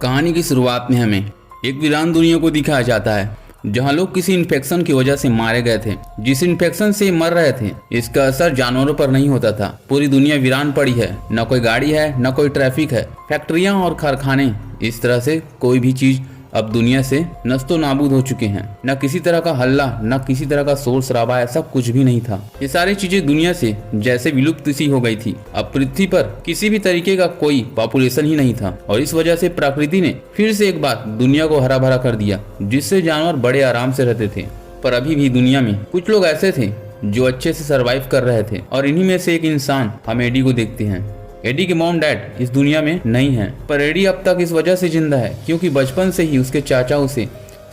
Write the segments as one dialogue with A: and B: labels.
A: कहानी की शुरुआत में हमें एक वीरान दुनिया को दिखाया जाता है जहां लोग किसी इन्फेक्शन की वजह से मारे गए थे। जिस इन्फेक्शन से मर रहे थे इसका असर जानवरों पर नहीं होता था। पूरी दुनिया वीरान पड़ी है, न कोई गाड़ी है, न कोई ट्रैफिक है। फैक्ट्रियां और कारखाने, इस तरह से कोई भी चीज अब दुनिया से नस्तो नाबूद हो चुके हैं। न किसी तरह का हल्ला, न किसी तरह का शोर शराबा, ऐसा कुछ भी नहीं था। ये सारी चीजें दुनिया से जैसे विलुप्त सी हो गई थी। अब पृथ्वी पर किसी भी तरीके का कोई पॉपुलेशन ही नहीं था और इस वजह से प्रकृति ने फिर से एक बार दुनिया को हरा भरा कर दिया, जिससे जानवर बड़े आराम से रहते थे। पर अभी भी दुनिया में कुछ लोग ऐसे थे जो अच्छे से सरवाइव कर रहे थे और इन्हीं में से एक इंसान हम एडी को देखते हैं। एडी के मॉम डैड इस दुनिया में नहीं है, पर एडी अब तक इस वजह से जिंदा है क्योंकि बचपन से ही उसके चाचा उसे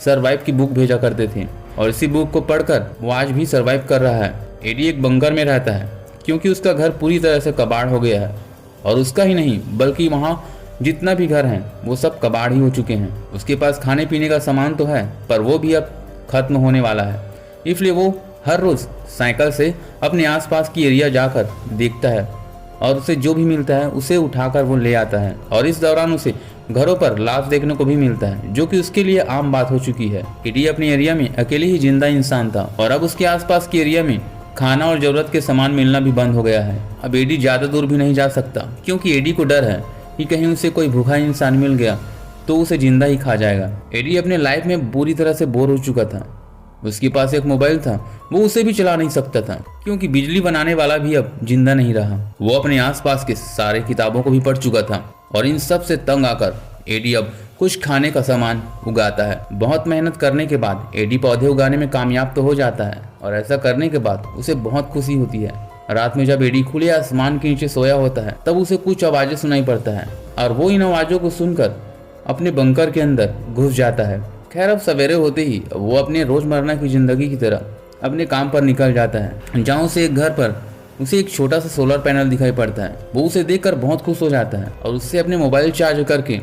A: सरवाइव की बुक भेजा करते थे और इसी बुक को पढ़कर वो आज भी सरवाइव कर रहा है। एडी एक बंकर में रहता है क्योंकि उसका घर पूरी तरह से कबाड़ हो गया है और उसका ही नहीं बल्कि वहाँ जितना भी घर है वो सब कबाड़ ही हो चुके हैं। उसके पास खाने पीने का सामान तो है पर वो भी अब खत्म होने वाला है, इसलिए वो हर रोज साइकिल से अपने आसपास की एरिया जाकर देखता है और उसे जो भी मिलता है उसे उठाकर वो ले आता है। और इस दौरान उसे घरों पर लाश देखने को भी मिलता है जो कि उसके लिए आम बात हो चुकी है। एडी अपने एरिया में अकेले ही जिंदा इंसान था और अब उसके आसपास के एरिया में खाना और जरूरत के सामान मिलना भी बंद हो गया है। अब एडी ज्यादा दूर भी नहीं जा सकता क्योंकि एडी को डर है कि कहीं उसे कोई भूखा इंसान मिल गया तो उसे जिंदा ही खा जाएगा। एडी अपने लाइफ में बुरी तरह से बोर हो चुका था। उसके पास एक मोबाइल था, वो उसे भी चला नहीं सकता था क्योंकि बिजली बनाने वाला भी अब जिंदा नहीं रहा। वो अपने आसपास के सारे किताबों को भी पढ़ चुका था और इन सब से तंग आकर एडी अब कुछ खाने का सामान उगाता है। बहुत मेहनत करने के बाद एडी पौधे उगाने में कामयाब तो हो जाता है और ऐसा करने के बाद उसे बहुत खुशी होती है। रात में जब एडी खुले आसमान के नीचे सोया होता है तब उसे कुछ आवाजें सुनाई पड़ता है और वो इन आवाजों को सुनकर अपने बंकर के अंदर घुस जाता है। खैर अब सवेरे होते ही वो अपने रोजमर्रा की जिंदगी की तरह अपने काम पर निकल जाता है जहाँ उसे एक घर पर उसे एक छोटा सा सोलर पैनल दिखाई पड़ता है। वो उसे देखकर बहुत खुश हो जाता है और उससे अपने मोबाइल चार्ज करके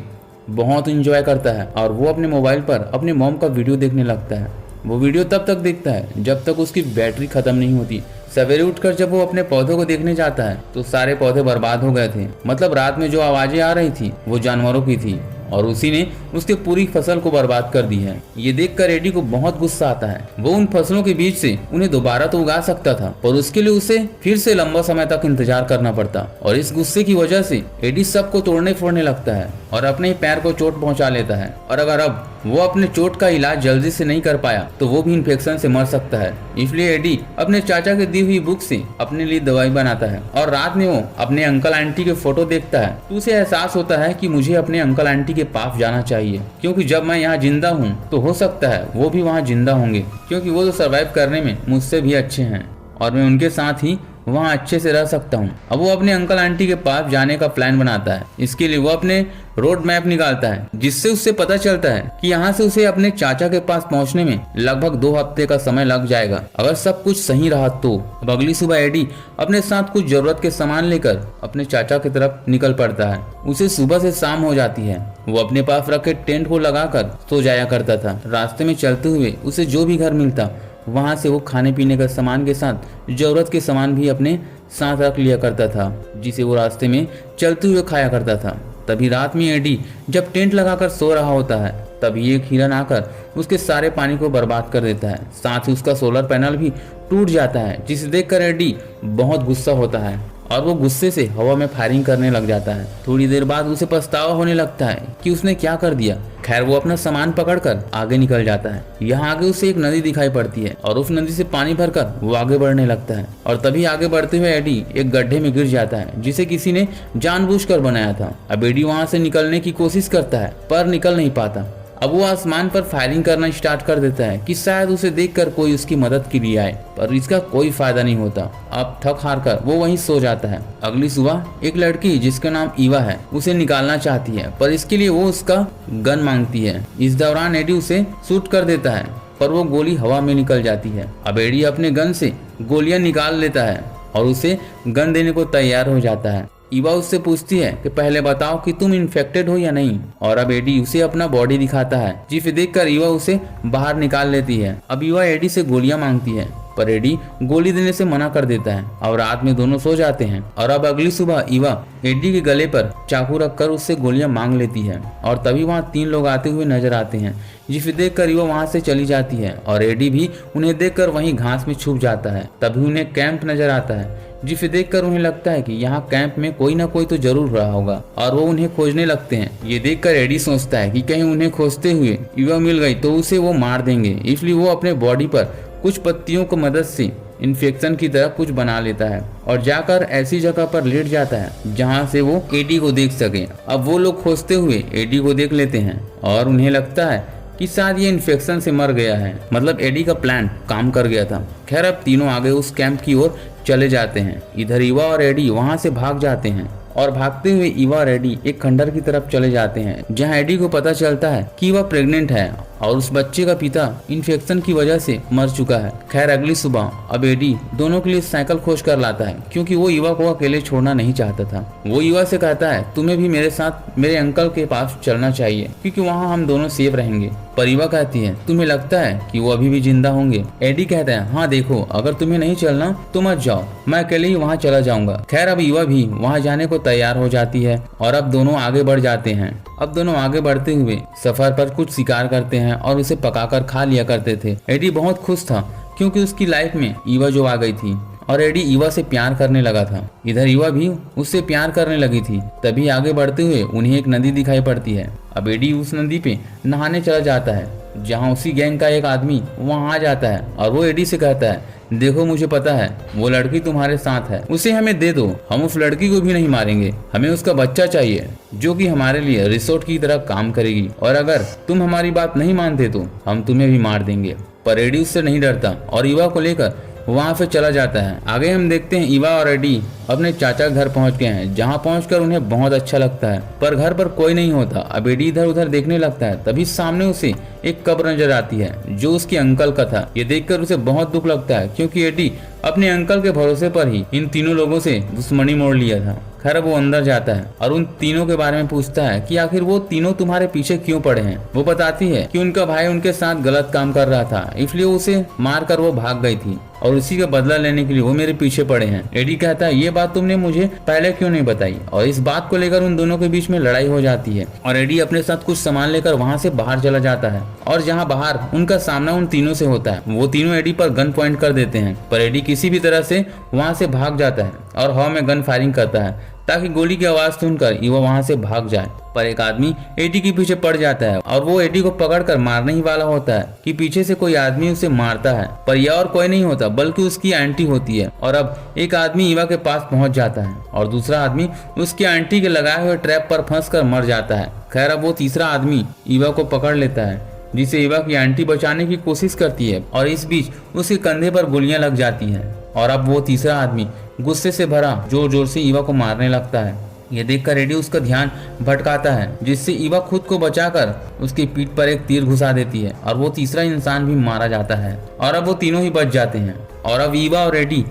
A: बहुत इंजॉय करता है और वो अपने मोबाइल पर अपने मॉम का वीडियो देखने लगता है। वो वीडियो तब तक देखता है जब तक उसकी बैटरी खत्म नहीं होती। सवेरे उठकर जब वो अपने पौधों को देखने जाता है तो सारे पौधे बर्बाद हो गए थे। मतलब रात में जो आवाजें आ रही थी वो जानवरों की थी और उसी ने उसके पूरी फसल को बर्बाद कर दी है। ये देखकर एडी को बहुत गुस्सा आता है। वो उन फसलों के बीच से उन्हें दोबारा तो उगा सकता था पर उसके लिए उसे फिर से लंबा समय तक इंतजार करना पड़ता और इस गुस्से की वजह से एडी सबको तोड़ने फोड़ने लगता है और अपने पैर को चोट पहुंचा लेता है। और अगर अब वो अपने चोट का इलाज जल्दी से नहीं कर पाया तो वो भी इन्फेक्शन से मर सकता है। इसलिए एडी अपने चाचा के दी हुई बुक से अपने लिए दवाई बनाता है और रात में वो अपने अंकल आंटी के फोटो देखता है तो उसे एहसास होता है कि मुझे अपने अंकल आंटी के पास जाना चाहिए क्योंकि जब मैं यहाँ जिंदा हूँ तो हो सकता है वो भी वहाँ जिंदा होंगे क्योंकि वो तो सर्वाइव करने में मुझसे भी अच्छे हैं और मैं उनके साथ ही वहाँ अच्छे से रह सकता हूँ। अब वो अपने अंकल आंटी के पास जाने का प्लान बनाता है। इसके लिए वो अपने रोड मैप निकालता है जिससे उससे पता चलता है कि यहाँ से उसे अपने चाचा के पास पहुँचने में लगभग 2 हफ्ते का समय लग जाएगा अगर सब कुछ सही रहा तो। अब अगली सुबह एडी अपने साथ कुछ जरूरत के सामान लेकर अपने चाचा की तरफ निकल पड़ता है। उसे सुबह से शाम हो जाती है। वो अपने पास रखे टेंट को लगाकर सो जाया करता था। रास्ते में चलते हुए उसे जो भी घर मिलता वहां से वो खाने पीने का सामान के साथ जरूरत के सामान भी अपने साथ रख लिया करता था जिसे वो रास्ते में चलते हुए खाया करता था। तभी रात में एडी जब टेंट लगाकर सो रहा होता है तभी एक हिरन आकर उसके सारे पानी को बर्बाद कर देता है। साथ ही उसका सोलर पैनल भी टूट जाता है जिसे देखकर एडी बहुत गुस्सा होता है और वो गुस्से से हवा में फायरिंग करने लग जाता है। थोड़ी देर बाद उसे पछतावा होने लगता है कि उसने क्या कर दिया। खैर वो अपना सामान पकड़कर आगे निकल जाता है। यहाँ आगे उसे एक नदी दिखाई पड़ती है और उस नदी से पानी भरकर वो आगे बढ़ने लगता है और तभी आगे बढ़ते हुए एडी एक गड्ढे में गिर जाता है जिसे किसी ने जानबूझकर बनाया था। अब एडी वहाँ से निकलने की कोशिश करता है पर निकल नहीं पाता। अब वो आसमान पर फायरिंग करना स्टार्ट कर देता है कि शायद उसे देखकर कोई उसकी मदद के लिए आए पर इसका कोई फायदा नहीं होता। अब थक हार कर वो वहीं सो जाता है। अगली सुबह एक लड़की जिसका नाम ईवा है उसे निकालना चाहती है पर इसके लिए वो उसका गन मांगती है। इस दौरान एडी उसे शूट कर देता है पर वो गोली हवा में निकल जाती है। अब एडी अपने गन से गोलियां निकाल लेता है और उसे गन देने को तैयार हो जाता है। ईवा उससे पूछती है कि पहले बताओ कि तुम इन्फेक्टेड हो या नहीं और अब एडी उसे अपना बॉडी दिखाता है जिसे देखकर ईवा उसे बाहर निकाल लेती है। अब ईवा एडी से गोलियां मांगती है पर एडी गोली देने से मना कर देता है और रात में दोनों सो जाते हैं। और अब अगली सुबह ईवा एडी के गले पर चाकू रखकर उससे गोलियां मांग लेती है और तभी वहाँ 3 लोग आते हुए नजर आते हैं, जिसे देखकर ईवा वहाँ से चली जाती है और एडी भी उन्हें देखकर वहीं घास में छुप जाता है। तभी उन्हें कैंप नजर आता है, जिसे देखकर उन्हें लगता है कि यहाँ कैंप में कोई ना कोई तो जरूर रहा होगा और वो उन्हें खोजने लगते हैं। ये देखकर एडी सोचता है कि कहीं उन्हें खोजते हुए ईवा मिल गई तो उसे वो मार देंगे, इसलिए वो अपने बॉडी पर कुछ पत्तियों की मदद से इन्फेक्शन की तरह कुछ बना लेता है और जाकर ऐसी जगह पर लेट जाता है जहाँ से वो एडी को देख सके। अब वो लोग खोजते हुए एडी को देख लेते हैं और उन्हें लगता है कि शायद ये इन्फेक्शन से मर गया है, मतलब एडी का प्लान काम कर गया था। खैर अब तीनों आगे उस कैंप की ओर चले जाते हैं। इधर ईवा और एडी वहां से भाग जाते हैं और भागते हुए ईवा और एडी एक खंडर की तरफ चले जाते हैं, जहां एडी को पता चलता है कि वह प्रेग्नेंट है और उस बच्चे का पिता इन्फेक्शन की वजह से मर चुका है। खैर अगली सुबह अब एडी दोनों के लिए साइकिल खोज कर लाता है, क्योंकि वो ईवा को अकेले छोड़ना नहीं चाहता था। वो ईवा से कहता है तुम्हें भी मेरे साथ मेरे अंकल के पास चलना चाहिए, क्योंकि वहाँ हम दोनों सेफ रहेंगे। पर ईवा कहती है तुम्हें लगता है कि वो अभी भी जिंदा होंगे? एडी कहता है हाँ देखो, अगर तुम्हें नहीं चलना तो मत जाओ, मैं अकेले ही वहाँ चला जाऊंगा। खैर अब ईवा भी वहाँ जाने को तैयार हो जाती है और अब दोनों आगे बढ़ जाते हैं। अब दोनों आगे बढ़ते हुए सफर पर कुछ शिकार करते हैं और उसे पकाकर खा लिया करते थे। एडी बहुत खुश था क्योंकि उसकी लाइफ में ईवा जो आ गई थी और एडी ईवा से प्यार करने लगा था। इधर ईवा भी उससे प्यार करने लगी थी। तभी आगे बढ़ते हुए उन्हें एक नदी दिखाई पड़ती है। अब एडी उस नदी पे नहाने चला जाता है, जहाँ उसी गैंग का एक आदमी वहाँ आ जाता है और वो एडी से कहता है देखो मुझे पता है वो लड़की तुम्हारे साथ है, उसे हमें दे दो, हम उस लड़की को भी नहीं मारेंगे, हमें उसका बच्चा चाहिए जो कि हमारे लिए रिसोर्ट की तरह काम करेगी, और अगर तुम हमारी बात नहीं मानते तो हम तुम्हें भी मार देंगे। पर एडी उससे नहीं डरता और ईवा को लेकर वहाँ से चला जाता है। आगे हम देखते हैं ईवा और एडी अपने चाचा घर पहुँच गए हैं, जहाँ पहुँचकर उन्हें बहुत अच्छा लगता है, पर घर पर कोई नहीं होता। अब एडी इधर उधर देखने लगता है, तभी सामने उसे एक कब्र नजर आती है जो उसके अंकल का था। ये देखकर उसे बहुत दुख लगता है, क्योंकि एडी अपने अंकल के भरोसे पर ही इन तीनों लोगों से दुश्मनी मोड़ लिया था। खैर वो अंदर जाता है और उन तीनों के बारे में पूछता है कि आखिर वो तीनों तुम्हारे पीछे क्यों पड़े हैं। वो बताती है कि उनका भाई उनके साथ गलत काम कर रहा था, इसलिए उसे मारकर वो भाग गई थी और उसी का बदला लेने के लिए वो मेरे पीछे पड़े हैं। एडी कहता है ये बात तुमने मुझे पहले क्यों नहीं बताई, और इस बात को लेकर उन दोनों के बीच में लड़ाई हो जाती है और एडी अपने साथ कुछ सामान लेकर वहाँ से बाहर चला जाता है और जहाँ बाहर उनका सामना उन तीनों से होता है। वो तीनों एडी पर गन पॉइंट कर देते हैं, पर एडी किसी भी तरह से वहाँ से भाग जाता है और हवा में गन फायरिंग करता है ताकि गोली की आवाज सुनकर ईवा वहां से भाग जाए। पर एक आदमी एडी के पीछे पड़ जाता है और वो एडी को पकड़कर मारने ही वाला होता है कि पीछे से कोई आदमी उसे मारता है, पर यह और कोई नहीं होता बल्कि उसकी आंटी होती है। और अब एक आदमी ईवा के पास पहुंच जाता है और दूसरा आदमी उसकी आंटी के लगाए हुए ट्रैप पर फंसकर मर जाता है। खैर अब वो तीसरा आदमी ईवा को पकड़ लेता है, जिसे ईवा की आंटी बचाने की कोशिश करती है और इस बीच उसके कंधे पर गोलियां लग जाती हैं। और अब वो तीसरा आदमी गुस्से से भरा जोर जोर से ईवा को मारने लगता है। ये देखकर एडी उसका ध्यान भटकाता है, जिससे ईवा खुद को बचाकर उसकी पीठ पर एक तीर घुसा देती है और वो तीसरा इंसान भी मारा जाता है और अब वो तीनों ही बच जाते हैं। और अब ईवा और एडी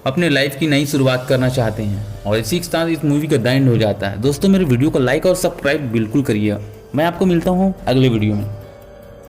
A: अपने लाइफ की नई शुरुआत करना चाहते हैं और इसी के साथ इस मूवी का द एंड हो जाता है। दोस्तों मेरे वीडियो को लाइक और सब्सक्राइब बिल्कुल करिए। मैं आपको मिलता हूँ अगले वीडियो में।